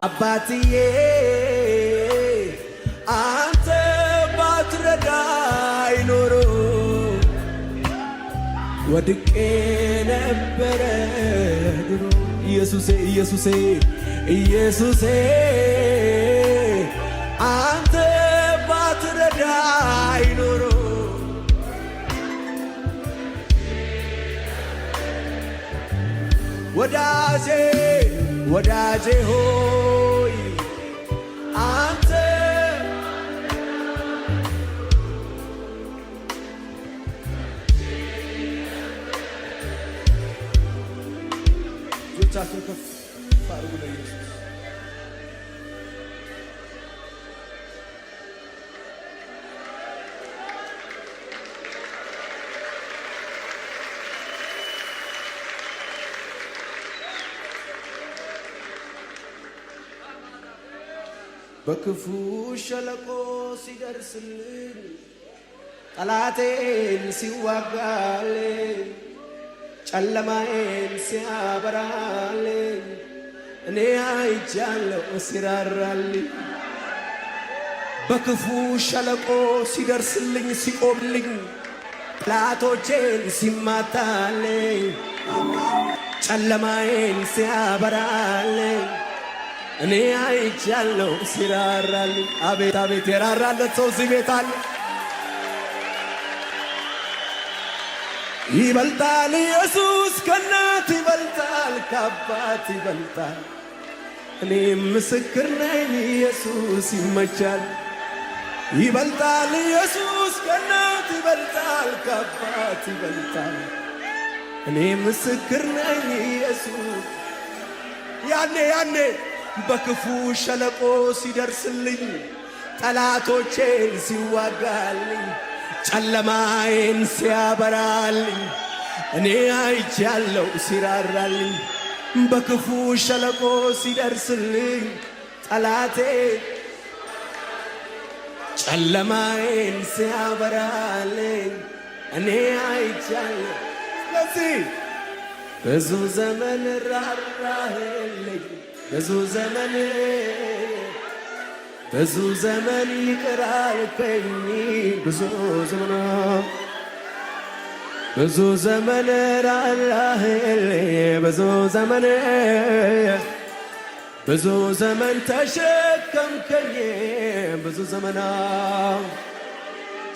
አባትዬ አንተ ባትረዳኝ ኖሮ ወድቄ ነበረ ድሮ። ኢየሱሴ ኢየሱሴ ኢየሱሴ አንተ ባትረዳኝ ኖሮ ወዳጄ ወዳጄ ሆይ አንተ እጆቻችሁን ከፍ አድርጉ ለኢየሱስ። በክፉ ሸለቆ ሲደርስልኝ ጠላቴን ሲዋጋልኝ ጨለማዬን ሲያበራልኝ እኔ አይቻለሁ ሲራራልኝ። በክፉ ሸለቆ ሲደርስልኝ ሲቆምልኝ ጠላቶቼን ሲማታልኝ ጨለማዬን ሲያበራልኝ እኔ አይቻለሁ ሲራራልኝ። አቤት አቤት የራራለት ሰው እዚህ ቤት አለ። ይበልጣል ኢየሱስ ከእናት ይበልጣል ከአባት ይበልጣል። እኔም ምስክር ነኝ ኢየሱስ ይመቻል። ይበልጣል ኢየሱስ ከእናት ይበልጣል ከአባት ይበልጣል። እኔ ምስክር ነኝ ኢየሱስ ያኔ በክፉ ሸለቆ ሲደርስልኝ ጠላቶቼን ሲዋጋልኝ ጨለማዬን ሲያበራልኝ እኔ አይቻለሁ ሲራራልኝ። በክፉ ሸለቆ ሲደርስልኝ ጠላቴ ጨለማዬን ሲያበራልኝ እኔ አይቻለሁ። ስለዚህ ብዙ ዘመን ራራህልኝ ብዙ ዘመን ይቅር አልከኝ ብዙ ዘመን ራራህልኝ ብዙ ዘመን ተሸከምከኝ ብዙ ዘመን